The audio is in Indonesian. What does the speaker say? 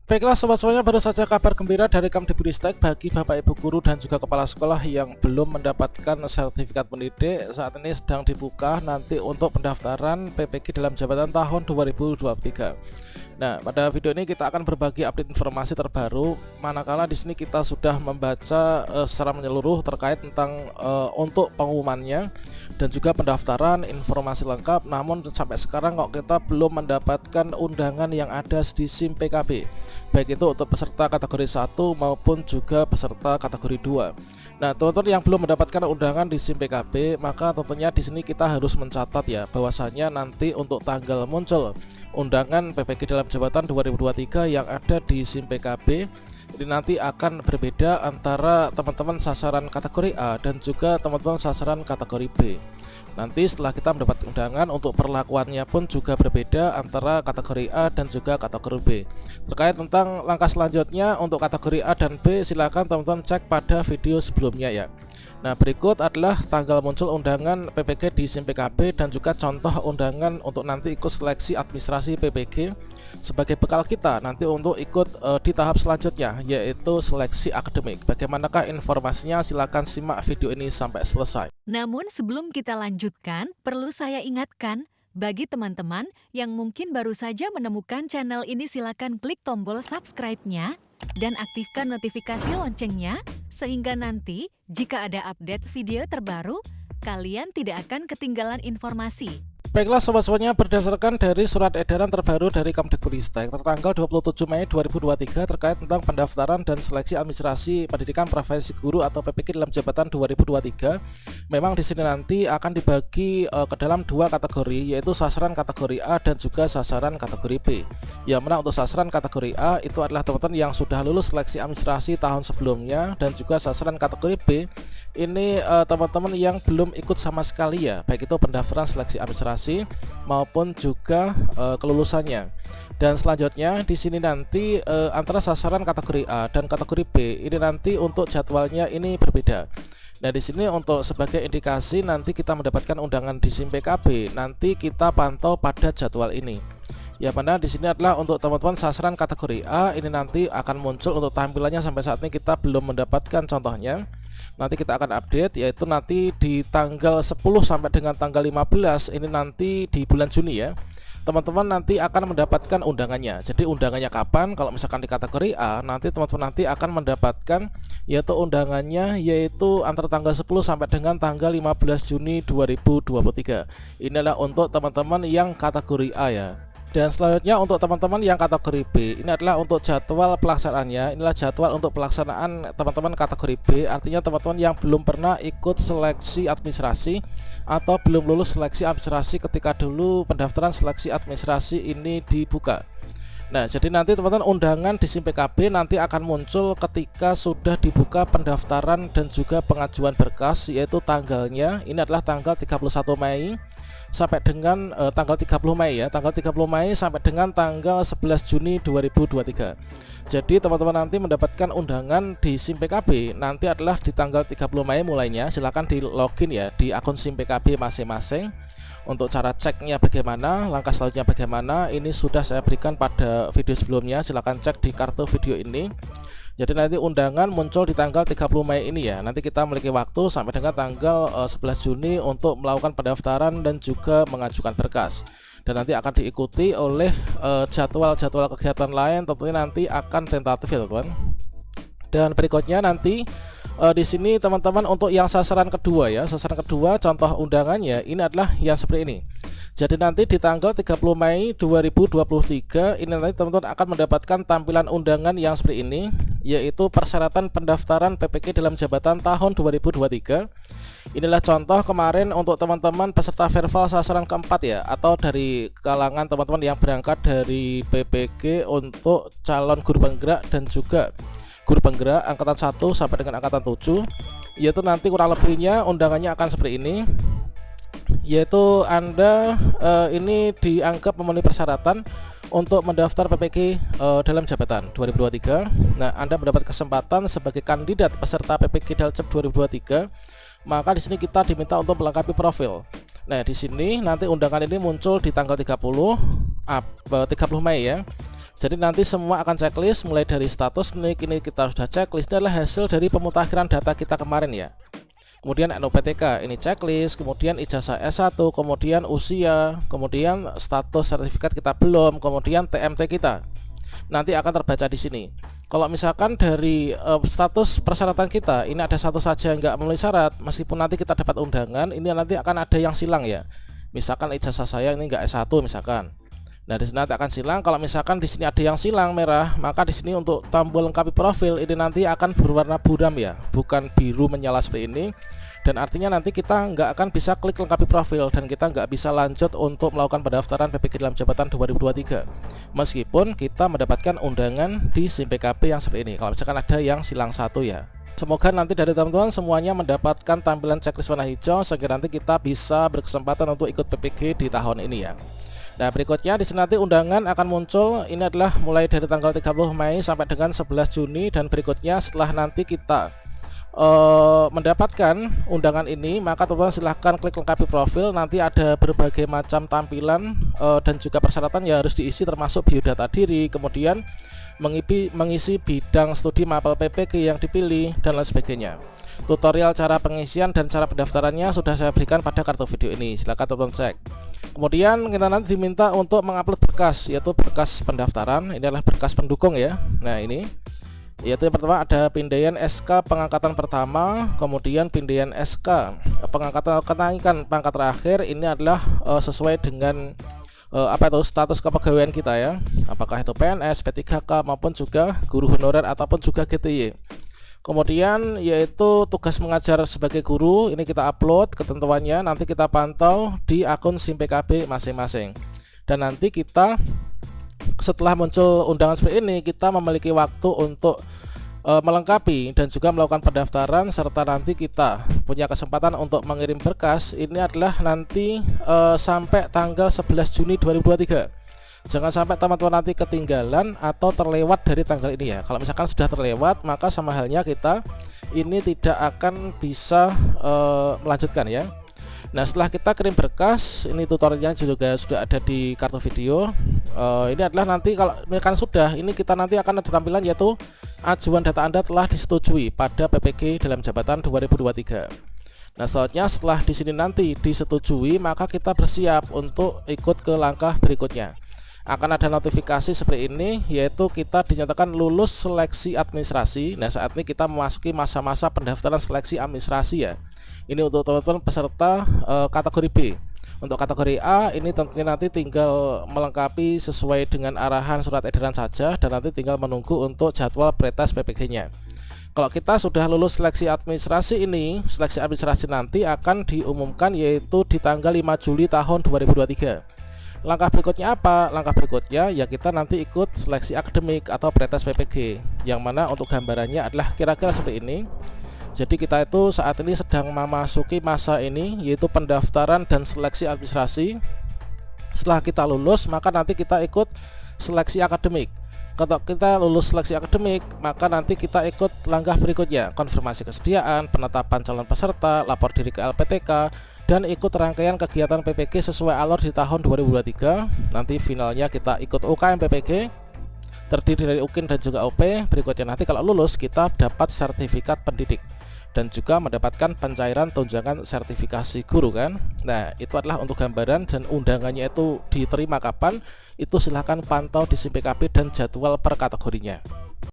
Baiklah sobat semuanya, baru saja kabar gembira dari Kemdikbudristek bagi Bapak Ibu guru dan juga kepala sekolah yang belum mendapatkan sertifikat pendidik. Saat ini sedang dibuka nanti untuk pendaftaran PPG dalam jabatan tahun 2023. Nah, pada video ini kita akan berbagi update informasi terbaru, manakala di sini kita sudah membaca secara menyeluruh terkait tentang untuk pengumumannya dan juga pendaftaran informasi lengkap. Namun sampai sekarang kok kita belum mendapatkan undangan yang ada di SIM PKB, baik itu untuk peserta kategori 1 maupun juga peserta kategori 2. Nah, teman-teman yang belum mendapatkan undangan di SIM PKB, maka tentunya di sini kita harus mencatat ya bahwasanya nanti untuk tanggal muncul undangan PPG dalam jabatan 2023 yang ada di SIM PKB ini nanti akan berbeda antara teman-teman sasaran kategori A dan juga teman-teman sasaran kategori B. Nanti setelah kita mendapat undangan, untuk perlakuannya pun juga berbeda antara kategori A dan juga kategori B. Terkait tentang langkah selanjutnya untuk kategori A dan B, silakan teman-teman cek pada video sebelumnya ya. Nah, berikut adalah tanggal muncul undangan PPG di SIM PKB dan juga contoh undangan untuk nanti ikut seleksi administrasi PPG sebagai bekal kita nanti untuk ikut di tahap selanjutnya, yaitu seleksi akademik. Bagaimanakah informasinya? Silakan simak video ini sampai selesai. Namun sebelum kita lanjutkan, perlu saya ingatkan, bagi teman-teman yang mungkin baru saja menemukan channel ini, silakan klik tombol subscribe-nya dan aktifkan notifikasi loncengnya, sehingga nanti jika ada update video terbaru, kalian tidak akan ketinggalan informasi. Baiklah sobat semuanya, berdasarkan dari surat edaran terbaru dari Kemdikbudristek tertanggal 27 Mei 2023 terkait tentang pendaftaran dan seleksi administrasi pendidikan profesi guru atau PPG dalam jabatan 2023, memang di sini nanti akan dibagi ke dalam dua kategori, yaitu sasaran kategori A dan juga sasaran kategori B. Yang mana untuk sasaran kategori A itu adalah teman-teman yang sudah lulus seleksi administrasi tahun sebelumnya, dan juga sasaran kategori B ini teman-teman yang belum ikut sama sekali ya, baik itu pendaftaran seleksi administrasi maupun juga kelulusannya. Dan selanjutnya di sini nanti antara sasaran kategori A dan kategori B ini nanti untuk jadwalnya ini berbeda. Nah, di sini untuk sebagai indikasi nanti kita mendapatkan undangan di SIM PKB, nanti kita pantau pada jadwal ini. Ya, mana di sini adalah untuk teman-teman sasaran kategori A ini nanti akan muncul untuk tampilannya. Sampai saat ini kita belum mendapatkan contohnya. Nanti kita akan update, yaitu nanti di tanggal 10 sampai dengan tanggal 15 ini nanti di bulan Juni ya. Teman-teman nanti akan mendapatkan undangannya. Jadi undangannya kapan? Kalau misalkan di kategori A, nanti teman-teman nanti akan mendapatkan yaitu undangannya yaitu antara tanggal 10 sampai dengan tanggal 15 Juni 2023. Inilah untuk teman-teman yang kategori A ya. Dan selanjutnya untuk teman-teman yang kategori B, ini adalah untuk jadwal pelaksanaannya. Inilah jadwal untuk pelaksanaan teman-teman kategori B. Artinya teman-teman yang belum pernah ikut seleksi administrasi atau belum lulus seleksi administrasi ketika dulu pendaftaran seleksi administrasi ini dibuka. Nah, jadi nanti teman-teman undangan di SIM PKB nanti akan muncul ketika sudah dibuka pendaftaran dan juga pengajuan berkas, yaitu tanggalnya ini adalah tanggal 31 Mei sampai dengan tanggal 30 Mei ya, tanggal 30 Mei sampai dengan tanggal 11 Juni 2023. Jadi teman-teman nanti mendapatkan undangan di SIM PKB nanti adalah di tanggal 30 Mei mulainya. Silahkan di login ya di akun SIM PKB masing-masing. Untuk cara ceknya bagaimana, langkah selanjutnya bagaimana, ini sudah saya berikan pada video sebelumnya. Silahkan cek di kartu video ini. Jadi nanti undangan muncul di tanggal 30 Mei ini ya. Nanti kita memiliki waktu sampai dengan tanggal 11 Juni untuk melakukan pendaftaran dan juga mengajukan berkas. Dan nanti akan diikuti oleh jadwal-jadwal kegiatan lain, tentunya nanti akan tentatif ya teman-teman. Dan berikutnya nanti di sini teman-teman untuk yang sasaran kedua ya, sasaran kedua contoh undangannya ini adalah yang seperti ini. Jadi nanti di tanggal 30 Mei 2023 ini nanti teman-teman akan mendapatkan tampilan undangan yang seperti ini, yaitu persyaratan pendaftaran PPG dalam jabatan tahun 2023. Inilah contoh kemarin untuk teman-teman peserta verbal sasaran keempat ya, atau dari kalangan teman-teman yang berangkat dari PPG untuk calon guru penggerak dan juga guru penggerak angkatan 1 sampai dengan angkatan 7, yaitu nanti kurang lebihnya undangannya akan seperti ini, yaitu Anda ini dianggap memenuhi persyaratan untuk mendaftar PPG dalam jabatan 2023. Nah, Anda mendapat kesempatan sebagai kandidat peserta PPG Dalcep 2023. Maka di sini kita diminta untuk melengkapi profil. Nah, di sini nanti undangan ini muncul di tanggal 30 Mei ya. Jadi nanti semua akan checklist mulai dari status NIK, ini kita sudah checklist, ini adalah hasil dari pemutakhiran data kita kemarin ya. Kemudian NUPTK ini checklist, kemudian ijazah S1, kemudian usia, kemudian status sertifikat kita belum, kemudian TMT kita. Nanti akan terbaca di sini. Kalau misalkan dari status persyaratan kita ini ada satu saja yang nggak memenuhi syarat, meskipun nanti kita dapat undangan, ini nanti akan ada yang silang ya. Misalkan ijazah saya ini nggak S1 misalkan. Nah, di sini nanti akan silang. Kalau misalkan di sini ada yang silang merah, maka di sini untuk tombol lengkapi profil ini nanti akan berwarna buram ya, bukan biru menyala seperti ini. Dan artinya nanti kita nggak akan bisa klik lengkapi profil dan kita nggak bisa lanjut untuk melakukan pendaftaran PPK dalam jabatan 2023. Meskipun kita mendapatkan undangan di SIM PKB yang seperti ini. Kalau misalkan ada yang silang satu ya. Semoga nanti dari teman-teman semuanya mendapatkan tampilan checklist warna hijau sehingga nanti kita bisa berkesempatan untuk ikut PPK di tahun ini ya. Nah, berikutnya di sini nanti undangan akan muncul. Ini adalah mulai dari tanggal 30 Mei sampai dengan 11 Juni dan berikutnya setelah nanti kita mendapatkan undangan ini, maka teman-teman silahkan klik lengkapi profil. Nanti ada berbagai macam tampilan dan juga persyaratan yang harus diisi, termasuk biodata diri, kemudian mengisi bidang studi mapel PPK yang dipilih dan lain sebagainya. Tutorial cara pengisian dan cara pendaftarannya sudah saya berikan pada kartu video ini, silahkan teman-teman cek. Kemudian kita nanti diminta untuk mengupload berkas, yaitu berkas pendaftaran. Ini adalah berkas pendukung ya. Nah, ini yaitu yang pertama ada pindaian SK pengangkatan pertama, kemudian pindaian SK pengangkatan kenaikan pangkat terakhir. Ini adalah sesuai dengan apa itu status kepegawaian kita ya, apakah itu PNS, P3K maupun juga guru honorer ataupun juga GTY. Kemudian yaitu tugas mengajar sebagai guru, ini kita upload ketentuannya, nanti kita pantau di akun SIM PKB masing-masing. Dan nanti kita setelah muncul undangan seperti ini, kita memiliki waktu untuk melengkapi dan juga melakukan pendaftaran, serta nanti kita punya kesempatan untuk mengirim berkas. Ini adalah nanti sampai tanggal 11 Juni 2023. Jangan sampai teman-teman nanti ketinggalan atau terlewat dari tanggal ini ya. Kalau misalkan sudah terlewat, maka sama halnya kita ini tidak akan bisa melanjutkan ya. Nah, setelah kita kirim berkas, ini tutorialnya juga sudah ada di kartu video. Ini adalah nanti kalau misalkan sudah, ini kita nanti akan ada tampilan yaitu ajuan data Anda telah disetujui pada PPK dalam jabatan 2023. Nah, selanjutnya setelah di sini nanti disetujui, maka kita bersiap untuk ikut ke langkah berikutnya. Akan ada notifikasi seperti ini, yaitu kita dinyatakan lulus seleksi administrasi. Nah, saat ini kita memasuki masa-masa pendaftaran seleksi administrasi ya. Ini untuk teman-teman peserta kategori B. Untuk kategori A ini tentunya nanti tinggal melengkapi sesuai dengan arahan surat edaran saja, dan nanti tinggal menunggu untuk jadwal pretest PPK-nya. Kalau kita sudah lulus seleksi administrasi ini, seleksi administrasi nanti akan diumumkan yaitu di tanggal 5 Juli tahun 2023. Langkah berikutnya apa? Langkah berikutnya ya kita nanti ikut seleksi akademik atau pretest PPG, yang mana untuk gambarannya adalah kira-kira seperti ini. Jadi kita itu saat ini sedang memasuki masa ini, yaitu pendaftaran dan seleksi administrasi. Setelah kita lulus, maka nanti kita ikut seleksi akademik. Kalau kita lulus seleksi akademik, maka nanti kita ikut langkah berikutnya, konfirmasi kesediaan, penetapan calon peserta, lapor diri ke LPTK, dan ikut rangkaian kegiatan PPG sesuai alur di tahun 2023. Nanti finalnya kita ikut UKM PPG, terdiri dari UKIN dan juga OP. Berikutnya nanti kalau lulus kita dapat sertifikat pendidik dan juga mendapatkan pencairan tunjangan sertifikasi guru kan. Nah, itu adalah untuk gambaran, dan undangannya itu diterima kapan, itu silahkan pantau di SIM PKB dan jadwal per kategorinya.